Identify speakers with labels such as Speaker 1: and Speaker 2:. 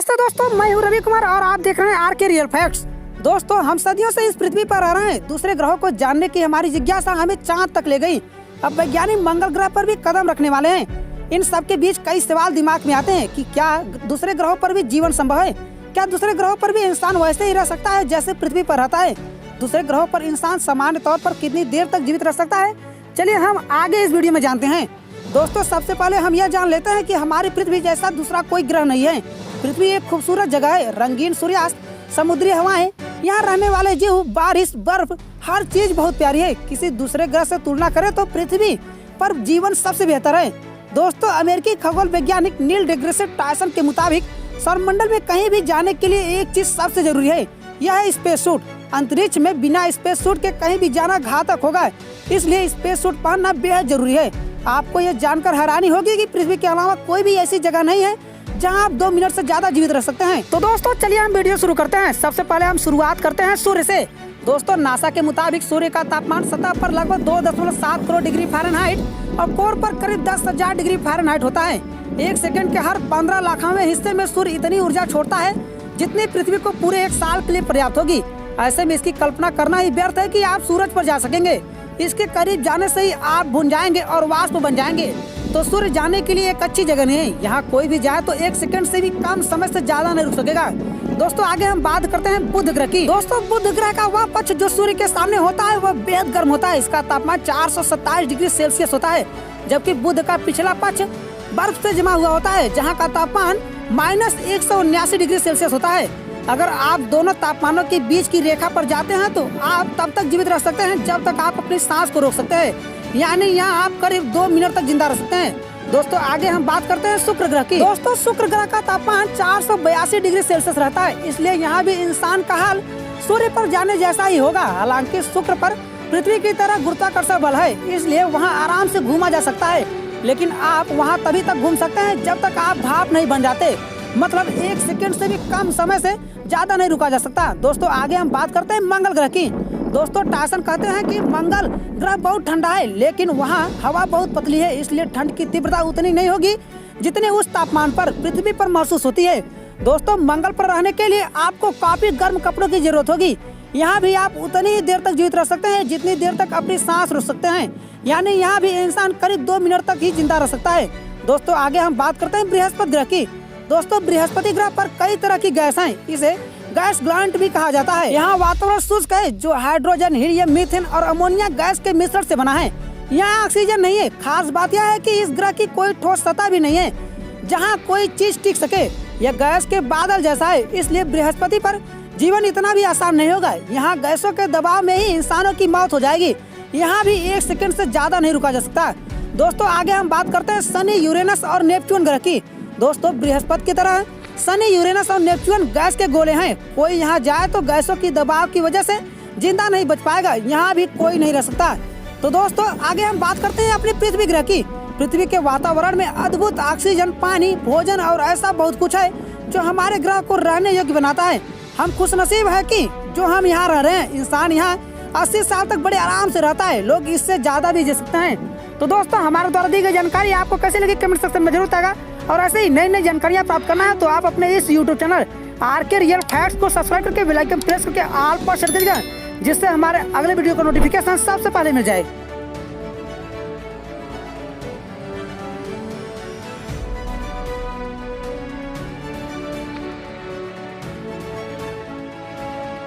Speaker 1: नमस्ते दोस्तों, मैं हूँ रवि कुमार और आप देख रहे हैं आर के रियल फैक्ट्स। दोस्तों, हम सदियों से इस पृथ्वी पर रह रहे हैं। दूसरे ग्रहों को जानने की हमारी जिज्ञासा हमें चांद तक ले गई। अब वैज्ञानिक मंगल ग्रह पर भी कदम रखने वाले हैं। इन सब के बीच कई सवाल दिमाग में आते हैं कि क्या दूसरे ग्रहों पर भी जीवन संभव है? क्या दूसरे ग्रहों पर भी इंसान वैसे ही रह सकता है जैसे पृथ्वी पर रहता है? दूसरे ग्रहों पर इंसान सामान्य तौर पर कितनी देर तक जीवित रह सकता है? चलिए हम आगे इस वीडियो में जानते हैं। दोस्तों, सबसे पहले हम यह जान लेते हैं कि हमारी पृथ्वी जैसा दूसरा कोई ग्रह नहीं है। पृथ्वी एक खूबसूरत जगह है। रंगीन सूर्यास्त, समुद्री हवाएं, यहाँ रहने वाले जीव, बारिश, बर्फ, हर चीज बहुत प्यारी है। किसी दूसरे ग्रह से तुलना करें तो पृथ्वी पर जीवन सबसे बेहतर है। दोस्तों, अमेरिकी खगोल वैज्ञानिक नील डिग्रेस टायसन के मुताबिक सौरमंडल में कहीं भी जाने के लिए एक चीज सबसे जरूरी है, यह है स्पेस सूट। अंतरिक्ष में बिना स्पेस सूट के कहीं भी जाना घातक होगा, इसलिए स्पेस सूट पहनना बेहद जरूरी है। आपको यह जानकर हैरानी होगी कि पृथ्वी के अलावा कोई भी ऐसी जगह नहीं है जहां आप 2 मिनट से ज्यादा जीवित रह सकते हैं। तो दोस्तों, चलिए हम वीडियो शुरू करते हैं। सबसे पहले हम शुरुआत करते हैं सूर्य से। दोस्तों, नासा के मुताबिक सूर्य का तापमान सतह पर लगभग 2.7 करोड़ डिग्री फ़ारेनहाइट और कोर पर करीब 10,000 डिग्री फ़ारेनहाइट होता है। एक सेकंड के हर 15 लाखवें हिस्से में सूर्य इतनी ऊर्जा छोड़ता है जितनी पृथ्वी को पूरे 1 साल के लिए पर्याप्त होगी। ऐसे में इसकी कल्पना करना ही व्यर्थ है कि आप सूरज पर जा सकेंगे। इसके करीब जाने से ही आप भुन जाएंगे और वाष्प बन जाएंगे। तो सूर्य जाने के लिए एक अच्छी जगह नहीं है। यहाँ कोई भी जाए तो 1 सेकंड से भी कम समय से ज्यादा नहीं रुक सकेगा। दोस्तों, आगे हम बात करते हैं बुध ग्रह की। दोस्तों, बुध ग्रह का वह पक्ष जो सूर्य के सामने होता है वह बेहद गर्म होता है। इसका तापमान 427 डिग्री सेल्सियस होता है, जबकि बुध का पिछला पक्ष बर्फ से जमा हुआ होता है, जहाँ का तापमान -179 डिग्री सेल्सियस होता है। अगर आप दोनों तापमानों के बीच की रेखा पर जाते हैं तो आप तब तक जीवित रह सकते हैं जब तक आप अपनी सांस को रोक सकते हैं, यानी यहाँ आप करीब 2 मिनट तक जिंदा रह सकते हैं। दोस्तों, आगे हम बात करते हैं शुक्र ग्रह की। दोस्तों, शुक्र ग्रह का तापमान 482 डिग्री सेल्सियस रहता है, इसलिए यहाँ भी इंसान का हाल सूर्य पर जाने जैसा ही होगा। हालांकि शुक्र पर पृथ्वी की तरह गुरुत्वाकर्षण बल है, इसलिए वहाँ आराम से घूमा जा सकता है। लेकिन आप वहाँ तभी तक घूम सकते हैं जब तक आप भाप नहीं बन जाते, मतलब 1 सेकंड से भी कम समय से ज्यादा नहीं रुका जा सकता। दोस्तों, आगे हम बात करते हैं मंगल ग्रह की। दोस्तों, टायसन कहते हैं कि मंगल ग्रह बहुत ठंडा है, लेकिन वहाँ हवा बहुत पतली है, इसलिए ठंड की तीव्रता उतनी नहीं होगी जितने उस तापमान पर पृथ्वी पर महसूस होती है। दोस्तों, मंगल पर रहने के लिए आपको काफी गर्म कपड़ों की जरूरत होगी। यहाँ भी आप उतनी ही देर तक जीवित रह सकते हैं जितनी देर तक अपनी सांस रोक सकते हैं, यानी यहाँ भी इंसान करीब 2 मिनट तक ही जिंदा रह सकता है। दोस्तों, आगे हम बात करते हैं बृहस्पति ग्रह की। दोस्तों, बृहस्पति ग्रह पर कई तरह की गैस हैं। इसे गैस ग्लांट भी कहा जाता है। यहाँ वातावरण शुष्क है, जो हाइड्रोजन, हीलियम, मीथेन और अमोनिया गैस के मिश्रण से बना है। यहाँ ऑक्सीजन नहीं है। खास बात यह है कि इस ग्रह की कोई ठोस सतह भी नहीं है जहाँ कोई चीज टिक सके। यह गैस के बादल जैसा है, इसलिए बृहस्पति पर जीवन इतना भी आसान नहीं होगा। यहाँ गैसों के दबाव में ही इंसानों की मौत हो जाएगी। यहाँ भी 1 सेकंड से ज्यादा नहीं रुका जा सकता। दोस्तों, आगे हम बात करते हैं शनि, यूरेनस और नेपच्यून ग्रह की। दोस्तों, बृहस्पति की तरह शनि, यूरेनस और नेपच्यून गैस के गोले हैं। कोई यहाँ जाए तो गैसों की दबाव की वजह से जिंदा नहीं बच पाएगा। यहाँ भी कोई नहीं रह सकता। तो दोस्तों, आगे हम बात करते हैं अपनी पृथ्वी ग्रह की। पृथ्वी के वातावरण में अद्भुत ऑक्सीजन, पानी, भोजन और ऐसा बहुत कुछ है जो हमारे ग्रह को रहने योग्य बनाता है। हम खुशनसीब है कि जो हम यहाँ रह रहे हैं। इंसान यहाँ 80 साल तक बड़े आराम से रहता है। लोग इससे ज्यादा भी जी सकते हैं। तो दोस्तों, हमारे द्वारा दी गई जानकारी आपको कैसी लगी कमेंट सेक्शन में जरूर बताएगा। और ऐसे ही नई नई जानकारियाँ प्राप्त करना है तो आप अपने इस यूट्यूब चैनल आर के रियल फैक्ट्स को सब्सक्राइब करके बेल आइकन प्रेस करके ऑल पर सेट करिएगा, जिससे हमारे अगले वीडियो का नोटिफिकेशन सबसे पहले मिल जाए।